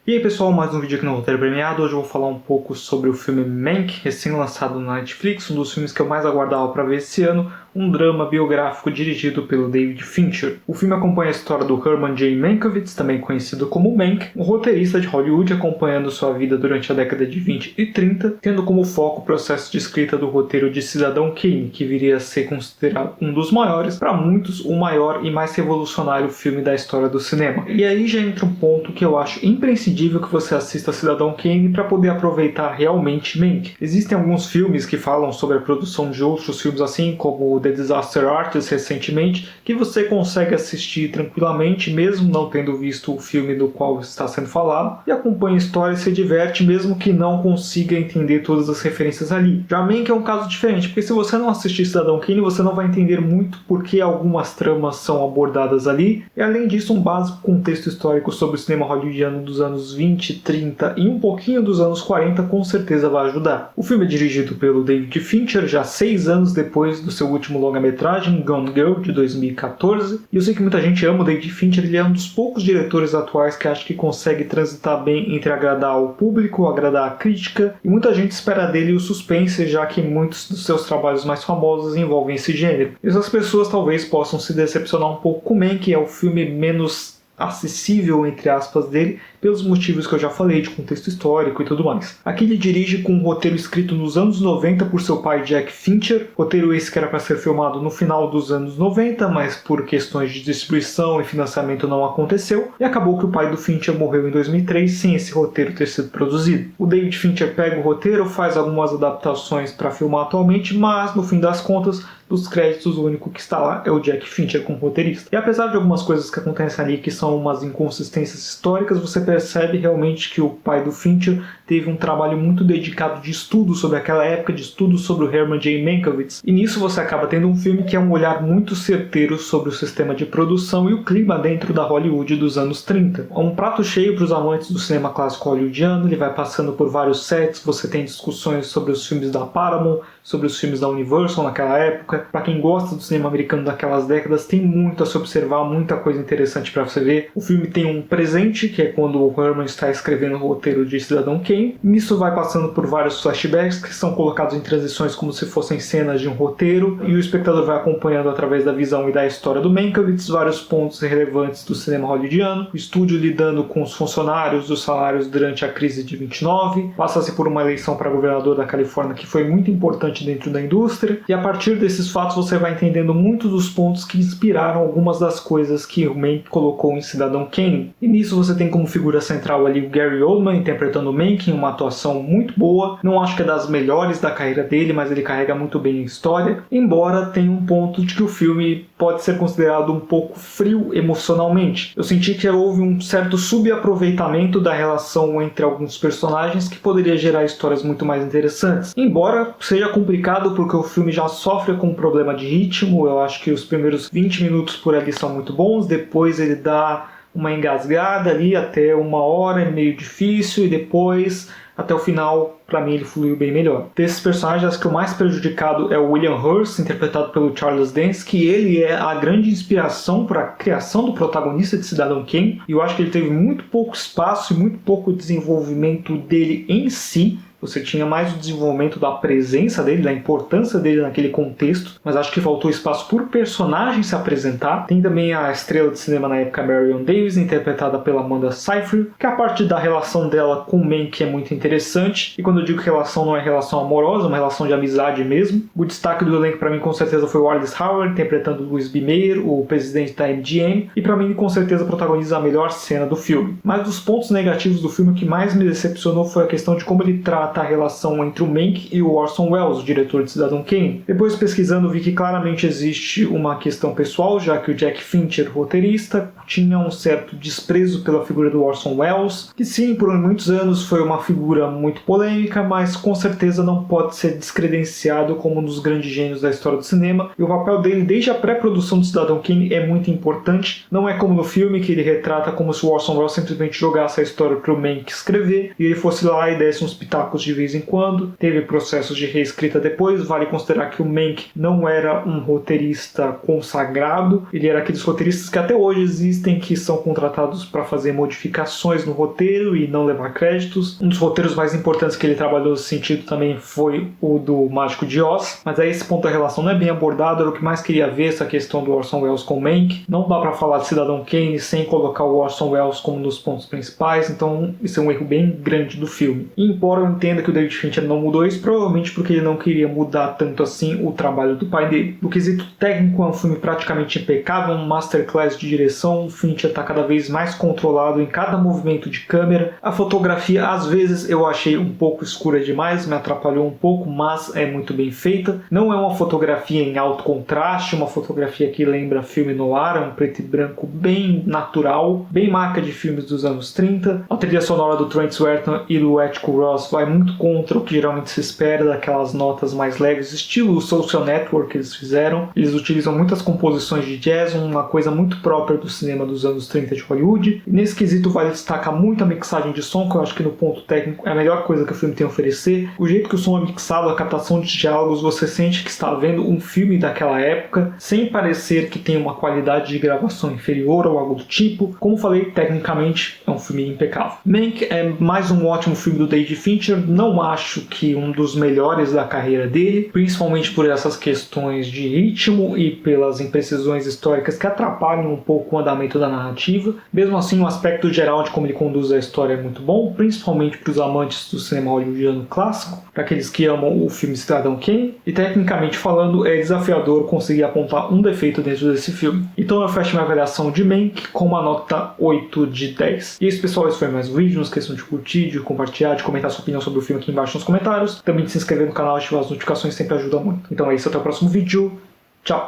E aí pessoal, mais um vídeo aqui no Roteiro Premiado. Hoje eu vou falar um pouco sobre o filme Mank, recém-lançado na Netflix, um dos filmes que eu mais aguardava para ver esse ano, um drama biográfico dirigido pelo David Fincher. O filme acompanha a história do Herman J. Mankiewicz, também conhecido como Mank, um roteirista de Hollywood acompanhando sua vida durante a década de 20 e 30, tendo como foco o processo de escrita do roteiro de Cidadão Kane, que viria a ser considerado um dos maiores, para muitos o maior e mais revolucionário filme da história do cinema. E aí já entra um ponto que eu acho imprescindível que você assista Cidadão Kane para poder aproveitar realmente Mank. Existem alguns filmes que falam sobre a produção de outros filmes assim, como The Disaster Artist recentemente, que você consegue assistir tranquilamente, mesmo não tendo visto o filme do qual está sendo falado, e acompanha a história e se diverte, mesmo que não consiga entender todas as referências ali. Já Mank é um caso diferente, porque se você não assistir Cidadão Kane, você não vai entender muito porque algumas tramas são abordadas ali, e além disso um básico contexto histórico sobre o cinema hollywoodiano dos anos 20, 30 e um pouquinho dos anos 40 com certeza vai ajudar. O filme é dirigido pelo David Fincher, já 6 anos depois do seu último longa-metragem, Gone Girl, de 2014. E eu sei que muita gente ama o David Fincher, ele é um dos poucos diretores atuais que acho que consegue transitar bem entre agradar o público, agradar a crítica, e muita gente espera dele o suspense, já que muitos dos seus trabalhos mais famosos envolvem esse gênero. E essas pessoas talvez possam se decepcionar um pouco com Mank, que é o filme menos acessível, entre aspas, dele, pelos motivos que eu já falei, de contexto histórico e tudo mais. Aqui ele dirige com um roteiro escrito nos anos 90 por seu pai Jack Fincher, roteiro esse que era para ser filmado no final dos anos 90, mas por questões de distribuição e financiamento não aconteceu, e acabou que o pai do Fincher morreu em 2003 sem esse roteiro ter sido produzido. O David Fincher pega o roteiro, faz algumas adaptações para filmar atualmente, mas no fim das contas, dos créditos, o único que está lá é o Jack Fincher como roteirista. E apesar de algumas coisas que acontecem ali que são umas inconsistências históricas, você percebe realmente que o pai do Fincher teve um trabalho muito dedicado de estudo sobre aquela época, de estudo sobre o Herman J. Mankiewicz. E nisso você acaba tendo um filme que é um olhar muito certeiro sobre o sistema de produção e o clima dentro da Hollywood dos anos 30. É um prato cheio para os amantes do cinema clássico hollywoodiano, ele vai passando por vários sets, você tem discussões sobre os filmes da Paramount, sobre os filmes da Universal naquela época. Para quem gosta do cinema americano daquelas décadas, tem muito a se observar, muita coisa interessante para você ver. O filme tem um presente, que é quando o Herman está escrevendo o roteiro de Cidadão Kane. Nisso vai passando por vários flashbacks que são colocados em transições como se fossem cenas de um roteiro, e o espectador vai acompanhando através da visão e da história do Mankiewicz vários pontos relevantes do cinema hollywoodiano, o estúdio lidando com os funcionários, os salários durante a crise de 29, passa-se por uma eleição para governador da Califórnia que foi muito importante dentro da indústria, e a partir desses fatos você vai entendendo muitos dos pontos que inspiraram algumas das coisas que o Mank colocou em Cidadão Kane. E nisso você tem como figura central ali o Gary Oldman interpretando o Mank em uma atuação muito boa. Não acho que é das melhores da carreira dele, mas ele carrega muito bem a história, embora tenha um ponto de que o filme pode ser considerado um pouco frio emocionalmente. Eu senti que houve um certo subaproveitamento da relação entre alguns personagens que poderia gerar histórias muito mais interessantes. Embora seja complicado porque o filme já sofre com um problema de ritmo, eu acho que os primeiros 20 minutos por ali são muito bons, depois ele dá uma engasgada ali até 1 hora, é meio difícil, e depois até o final, para mim, ele fluiu bem melhor. Desses personagens, acho que o mais prejudicado é o William Hurt, interpretado pelo Charles Dance, que ele é a grande inspiração para a criação do protagonista de Cidadão Kane, e eu acho que ele teve muito pouco espaço e muito pouco desenvolvimento dele em si. Você tinha mais o desenvolvimento da presença dele, da importância dele naquele contexto, mas acho que faltou espaço por personagem se apresentar. Tem também a estrela de cinema na época, Marion Davies, interpretada pela Amanda Seyfried, que a parte da relação dela com o Mank é muito interessante, e quando eu digo relação, não é relação amorosa, é uma relação de amizade mesmo. O destaque do elenco para mim com certeza foi o Wallace Howard, interpretando Louis B. Mayer, o presidente da MGM, e para mim com certeza protagoniza a melhor cena do filme. Mas dos pontos negativos do filme, o que mais me decepcionou foi a questão de como ele trata a relação entre o Mank e o Orson Welles, o diretor de Cidadão Kane. Depois pesquisando vi que claramente existe uma questão pessoal, já que o Jack Fincher, roteirista, tinha um certo desprezo pela figura do Orson Welles, que sim, por muitos anos foi uma figura figura muito polêmica, mas com certeza não pode ser descredenciado como um dos grandes gênios da história do cinema, e o papel dele desde a pré-produção do Cidadão Kane é muito importante. Não é como no filme, que ele retrata como se o Orson Welles simplesmente jogasse a história para o Mank escrever e ele fosse lá e desse uns pitacos de vez em quando. Teve processos de reescrita depois. Vale considerar que o Mank não era um roteirista consagrado, ele era aqueles roteiristas que até hoje existem, que são contratados para fazer modificações no roteiro e não levar créditos. Um dos roteiros mais importantes que ele trabalhou nesse sentido também foi o do Mágico de Oz, mas aí esse ponto da relação não é bem abordado. Era o que mais queria ver, essa questão do Orson Welles com o Mank. Não dá para falar de Cidadão Kane sem colocar o Orson Welles como um dos pontos principais, então isso é um erro bem grande do filme. E embora eu entenda que o David Fincher não mudou isso, provavelmente porque ele não queria mudar tanto assim o trabalho do pai dele. No quesito técnico, é um filme praticamente impecável, um masterclass de direção. O Fincher está cada vez mais controlado em cada movimento de câmera. A fotografia, às vezes, eu achei um pouco escura demais, me atrapalhou um pouco, mas é muito bem feita. Não é uma fotografia em alto contraste, uma fotografia que lembra filme noir, é um preto e branco bem natural, bem marca de filmes dos anos 30. A trilha sonora do Trent Reznor e do Atticus Ross vai muito contra o que geralmente se espera daquelas notas mais leves, estilo Social Network que eles fizeram. Eles utilizam muitas composições de jazz, uma coisa muito própria do cinema dos anos 30 de Hollywood. E nesse quesito vale destacar muito a mixagem de som, que eu acho que no ponto técnico é a melhor coisa que o filme tem a oferecer. O jeito que o som é mixado, a captação de diálogos, você sente que está vendo um filme daquela época, sem parecer que tem uma qualidade de gravação inferior ou algo do tipo. Como falei, tecnicamente é um filme impecável. Mank é mais um ótimo filme do David Fincher. Não acho que um dos melhores da carreira dele, principalmente por essas questões de ritmo e pelas imprecisões históricas que atrapalham um pouco o andamento da narrativa. Mesmo assim, o aspecto geral de como ele conduz a história é muito bom, principalmente para os amantes do cinema hollywoodiano clássico, para aqueles que amam o filme Cidadão Kane. E tecnicamente falando, é desafiador conseguir apontar um defeito dentro desse filme. Então eu fecho minha avaliação de Mank com uma nota 8 de 10. E é isso, pessoal, esse foi mais um vídeo. Não esqueçam de curtir, de compartilhar, de comentar sua opinião sobre o filme aqui embaixo nos comentários. Também de se inscrever no canal e ativar as notificações, sempre ajuda muito. Então é isso, até o próximo vídeo. Tchau!